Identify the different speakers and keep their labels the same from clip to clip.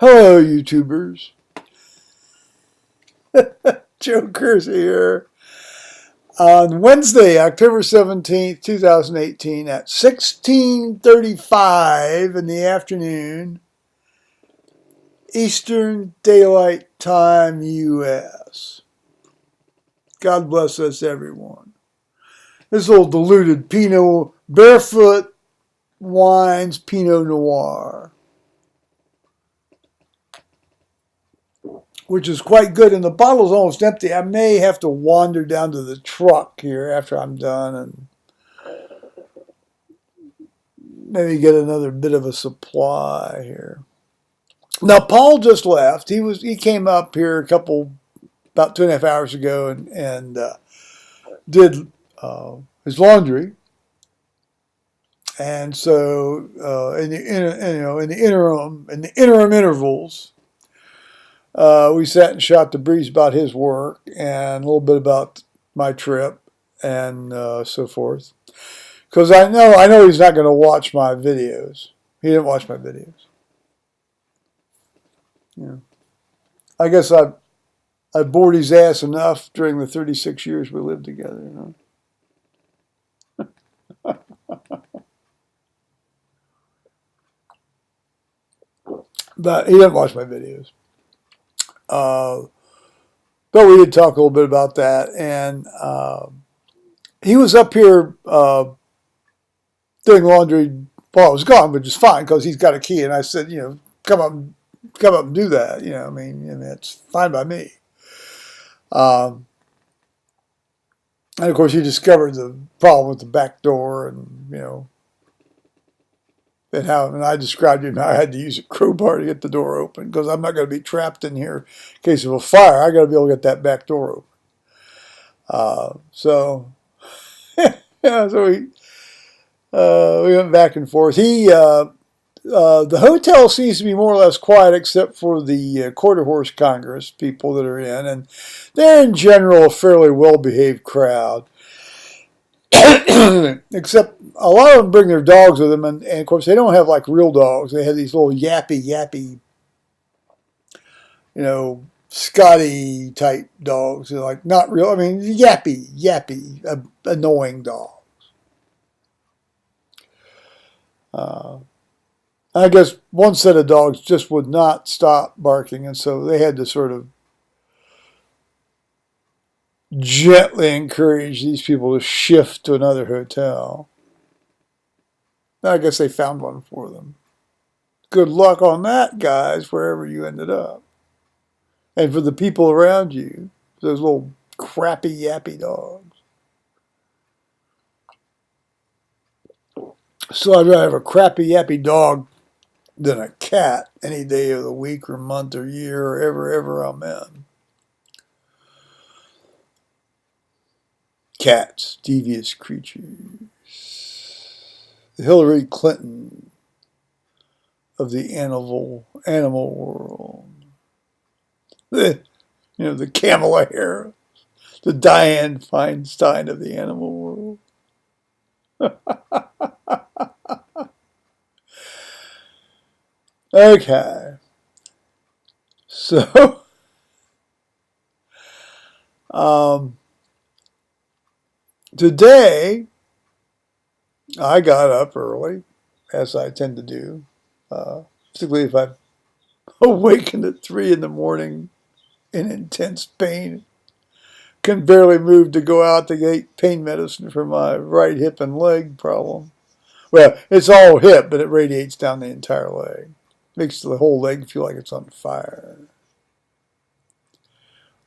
Speaker 1: Hello, YouTubers. Joe Kersey here. On Wednesday, October 17th, 2018, at 16:35 in the afternoon, Eastern Daylight Time, U.S. God bless us, everyone. This little diluted Pinot, Barefoot Wines Pinot Noir, which is quite good, and the bottle's almost empty. I may have to wander down to the truck here after I'm done and maybe get another bit of a supply here. Now, Paul just left. He came up here about 2.5 hours ago and did his laundry. And so in the interim intervals, we sat and shot the breeze about his work and a little bit about my trip and so forth. Because I know he's not going to watch my videos. He didn't watch my videos. Yeah. I guess I bored his ass enough during the 36 years we lived together. You know? But he didn't watch my videos. But we did talk a little bit about that, and he was up here doing laundry while I was gone, which is fine because he's got a key. And I said, come up and do that. I mean, it's fine by me. And of course, he discovered the problem with the back door, and and I described to him how I had to use a crowbar to get the door open because I'm not going to be trapped in here in case of a fire. I got to be able to get that back door open. So we went back and forth. The hotel seems to be more or less quiet except for the Quarter Horse Congress people that are in, and they're in general a fairly well-behaved crowd. Except a lot of them bring their dogs with them, and of course they don't have like real dogs. They have these little yappy, Scotty type dogs. They're like not real. I mean, yappy, annoying dogs. I guess one set of dogs just would not stop barking, and so they had to sort of gently encourage these people to shift to another hotel. I guess they found one for them. Good luck on that, guys, wherever you ended up. And for the people around you, those little crappy, yappy dogs. So I'd rather have a crappy, yappy dog than a cat any day of the week or month or year or ever I'm in. Cats, devious creatures. The Hillary Clinton of the animal world. The Kamala Harris, the Dianne Feinstein of the animal world. Okay. So, today, I got up early, as I tend to do, particularly if I'm awakened at 3 in the morning in intense pain, can barely move to go out to get pain medicine for my right hip and leg problem. Well, it's all hip, but it radiates down the entire leg. Makes the whole leg feel like it's on fire.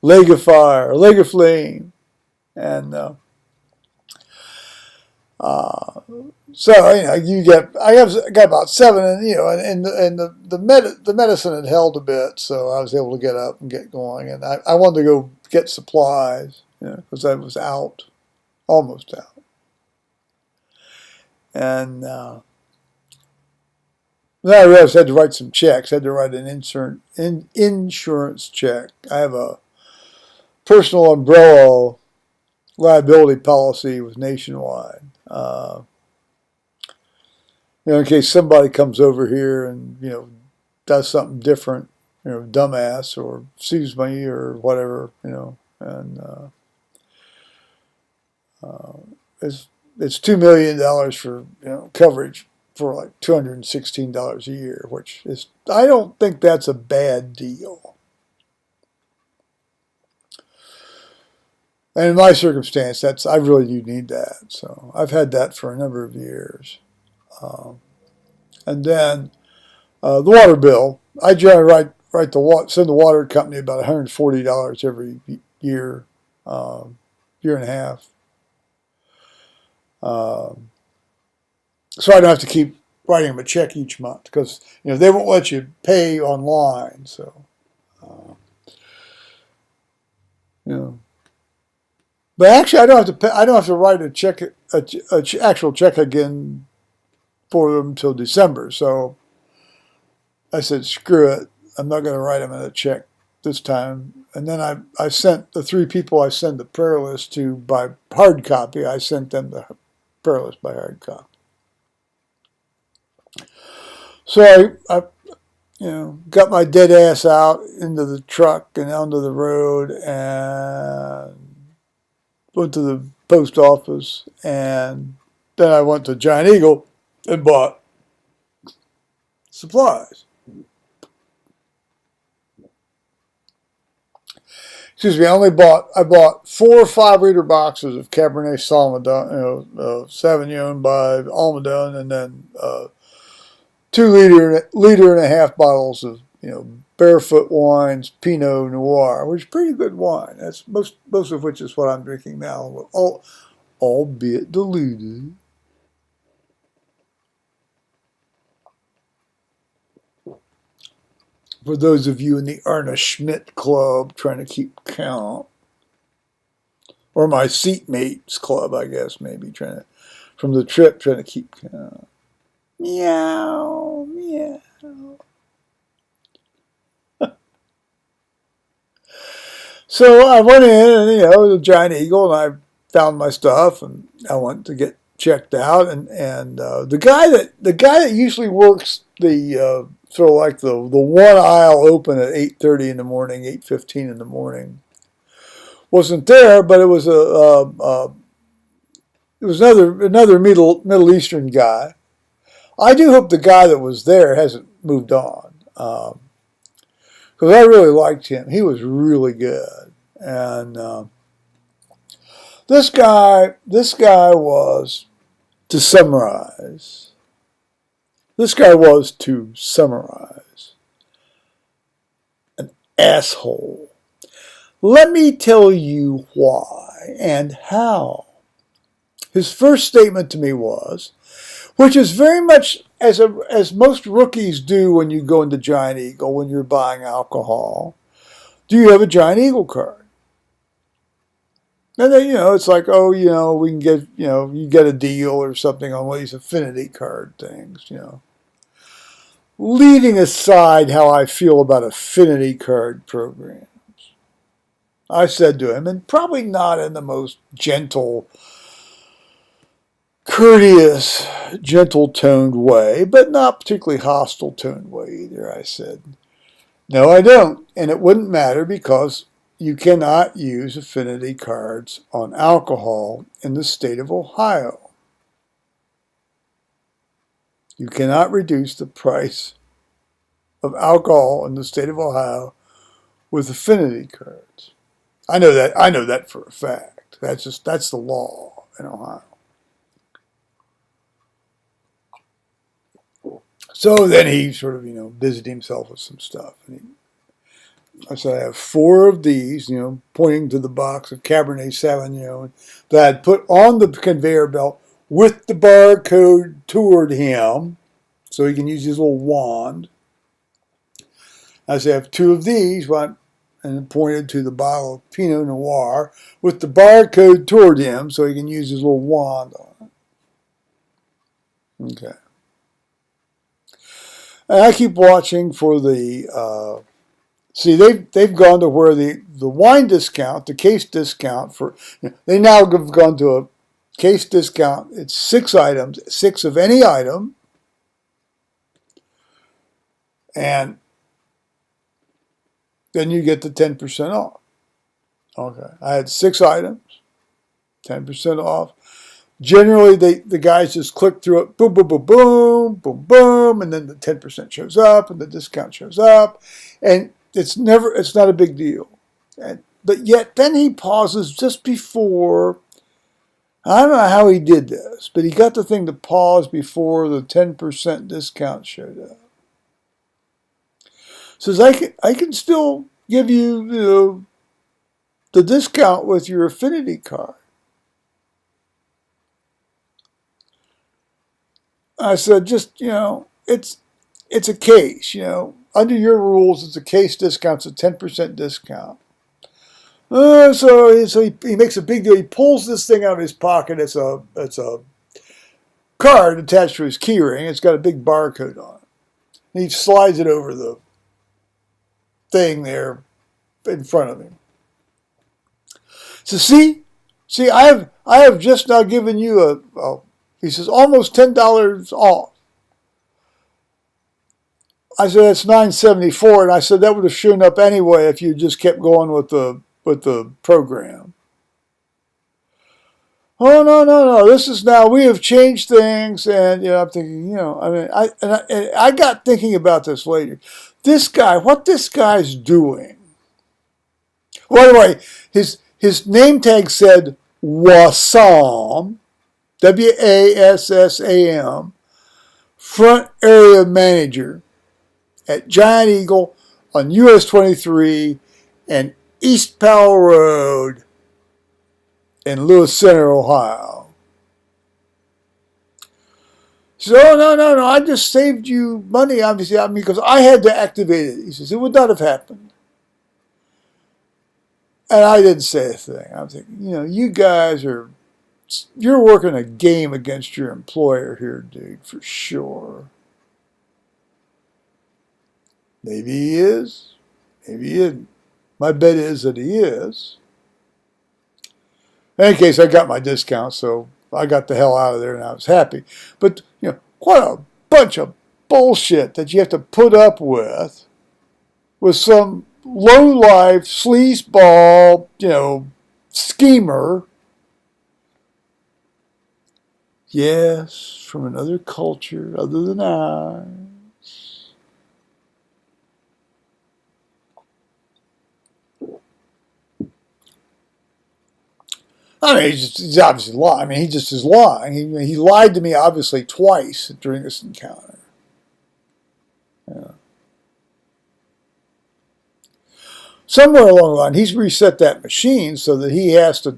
Speaker 1: Leg of fire, leg of flame. And so I got about 7, and the medicine had held a bit, so I was able to get up and get going, and I wanted to go get supplies, because I was out, almost out, and then I realized I had to write some checks. I had to write an insurance check. I have a personal umbrella liability policy with Nationwide. In case somebody comes over here and, does something different, dumbass, or sues me or whatever, and it's $2 million for coverage for like $216 a year, which is, I don't think that's a bad deal. And in my circumstance, I really do need that. So I've had that for a number of years. And then the water bill, I generally send the water company about $140 every year, year and a half. So I don't have to keep writing them a check each month, because they won't let you pay online. So but actually I don't have to pay. I don't have to write a check, actual check again for them until December. So I said, screw it. I'm not going to write them a check this time. And then I sent the 3 people I send the prayer list to by hard copy. I sent them the prayer list by hard copy. So I got my dead ass out into the truck and onto the road and went to the post office, and then I went to Giant Eagle and bought supplies. Excuse me, I bought 4 or 5 liter boxes of Cabernet Sauvignon, Sauvignon by Almadone, and then 2 liter and a half bottles of Barefoot Wines Pinot Noir, which is pretty good wine. That's most of which is what I'm drinking now, albeit diluted. For those of you in the Ernest Schmidt Club trying to keep count, or my seatmates club, I guess, maybe from the trip trying to keep count. Meow, meow. So I went in, and the Giant Eagle, and I found my stuff, and I went to get checked out, and the guy that usually works the sort of like the one aisle open at 8:30 in the morning, 8:15 in the morning, wasn't there, but it was another Middle Eastern guy. I do hope the guy that was there hasn't moved on, because I really liked him. He was really good, and this guy was, to summarize, an asshole. Let me tell you why and how. His first statement to me was, which is very much as most rookies do when you go into Giant Eagle when you're buying alcohol, do you have a Giant Eagle card? And then, it's like, we can get, you get a deal or something on one of these affinity card things, Leaving aside how I feel about affinity card programs, I said to him, and probably not in the most gentle, courteous, gentle-toned way, but not particularly hostile-toned way either, I said, no, I don't, and it wouldn't matter because you cannot use affinity cards on alcohol in the state of Ohio. You cannot reduce the price of alcohol in the state of Ohio with affinity cards. I know that for a fact. That's the law in Ohio. So then he sort of, busied himself with some stuff. And I said, I have 4 of these, pointing to the box of Cabernet Sauvignon that I'd put on the conveyor belt with the barcode toward him so he can use his little wand. I said, I have 2 of these, and pointed to the bottle of Pinot Noir with the barcode toward him so he can use his little wand on it. Okay. And I keep watching for the, see, they've gone to where the wine discount, the case discount they now have gone to a case discount. It's 6 items, 6 of any item. And then you get the 10% off. Okay, I had 6 items, 10% off. Generally, the guys just click through it, boom, boom, boom, boom, boom, boom, and then the 10% shows up, and the discount shows up, and it's not a big deal. But yet, then he pauses just before. I don't know how he did this, but he got the thing to pause before the 10% discount showed up. Says I can still give you, the discount with your affinity card. I said, just, it's a case, under your rules, it's a case discount, it's a 10% discount. So he makes a big deal. He pulls this thing out of his pocket. It's a card attached to his key ring. It's got a big barcode on it. And he slides it over the thing there in front of him. So see, I have just now given you he says, almost $10 off. I said, that's $9.74, and I said that would have shown up anyway if you just kept going with the program. Oh, no. This is now, we have changed things, and I'm thinking, I got thinking about this later. This guy, what this guy's doing. By the way, his name tag said Wassam, Wassam, front area manager at Giant Eagle on US 23 and East Powell Road in Lewis Center, Ohio. So, no, I just saved you money, obviously, because I had to activate it. He says, it would not have happened. And I didn't say a thing. I'm thinking, you guys you're working a game against your employer here, dude, for sure. Maybe he is. Maybe he isn't. My bet is that he is. In any case, I got my discount, so I got the hell out of there and I was happy. But, what a bunch of bullshit that you have to put up with some low-life, sleazeball, schemer. Yes, from another culture other than ours. I mean, he's obviously lying. I mean, he just is lying. He lied to me, obviously, twice during this encounter. Yeah. Somewhere along the line, he's reset that machine so that he has to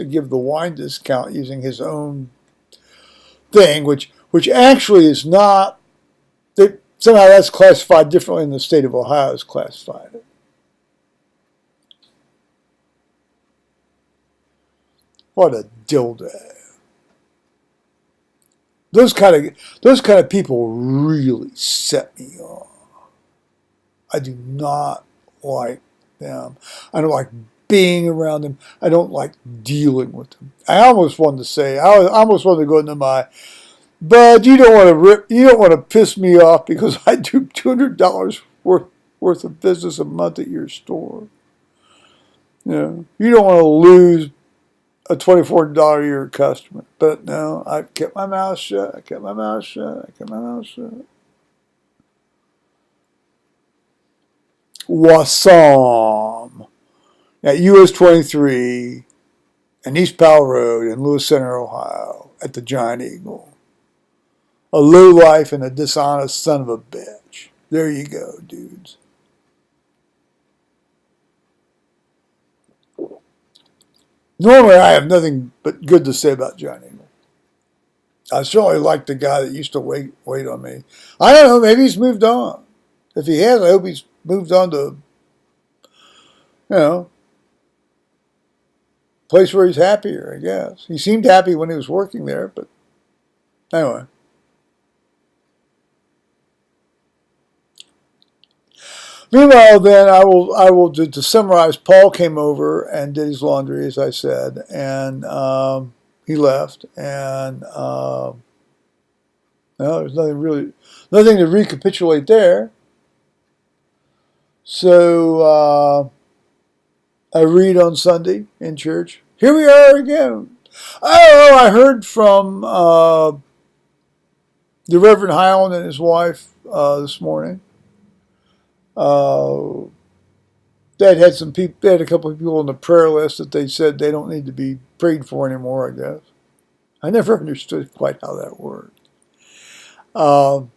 Speaker 1: give the wine discount using his own thing, which actually is not. Somehow that's classified differently in the state of Ohio has classified it. What a dildo. Those kind of people really set me off. I do not like them. I don't like being around them. I don't like dealing with them. I almost wanted to go into but you don't want to piss me off because I do $200 worth of business a month at your store. You don't want to lose a $24 a year customer. But no, I kept my mouth shut. Wassam at US 23 and East Powell Road in Lewis Center, Ohio at the Giant Eagle. A lowlife and a dishonest son of a bitch. There you go, dudes. Normally, I have nothing but good to say about Giant Eagle. I certainly like the guy that used to wait on me. I don't know, maybe he's moved on. If he has, I hope he's moved on to, place where he's happier, I guess. He seemed happy when he was working there, but anyway. Meanwhile, then, I will to summarize, Paul came over and did his laundry, as I said, and he left, and there's nothing to recapitulate there. So I read on Sunday in church. Here we are again. Oh, I heard from the Reverend Highland and his wife this morning. They had some people. They had a couple of people on the prayer list that they said they don't need to be prayed for anymore. I guess I never understood quite how that worked. Um,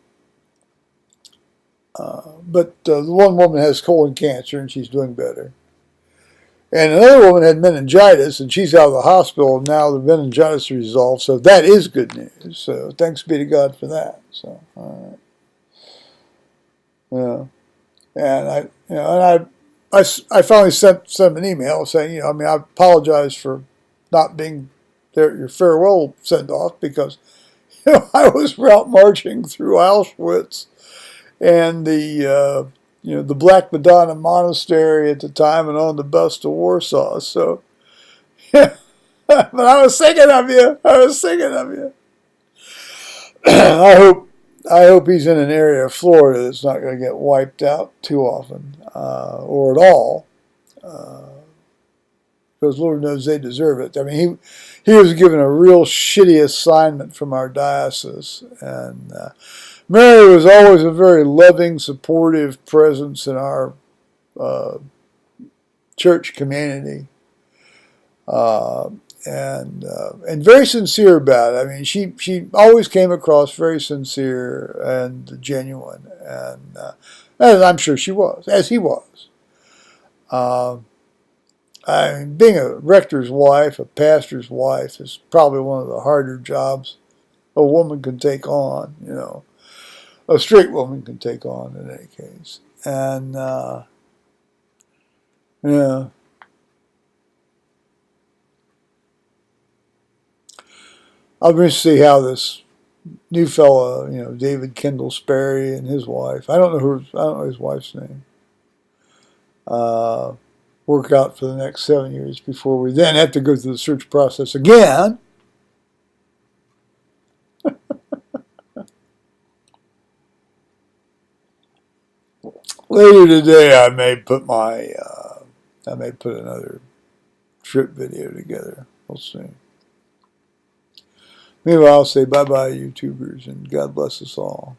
Speaker 1: but the one woman has colon cancer and she's doing better. And another woman had meningitis and she's out of the hospital and now the meningitis is resolved. So that is good news. So thanks be to God for that. So, all right. Yeah. And I finally sent them an email saying, I apologize for not being there at your farewell send off because, I was route marching through Auschwitz and the Black Madonna Monastery at the time and on the bus to Warsaw. So, but I was thinking of you. I was thinking of you. I hope he's in an area of Florida that's not going to get wiped out too often or at all. Because Lord knows they deserve it. I mean, he was given a real shitty assignment from our diocese, and Mary was always a very loving, supportive presence in our church community, and very sincere about it. I mean, she always came across very sincere and genuine, and I'm sure she was, as he was. I mean, being a rector's wife, a pastor's wife, is probably one of the harder jobs a woman can take on, a straight woman can take on in any case. And, yeah. I'm going to see how this new fella, David Kendall Sperry and his wife, I don't know his wife's name, work out for the next 7 years before we then have to go through the search process again. Later today, I may put another trip video together. We'll see. Meanwhile, I'll say bye-bye, YouTubers, and God bless us all.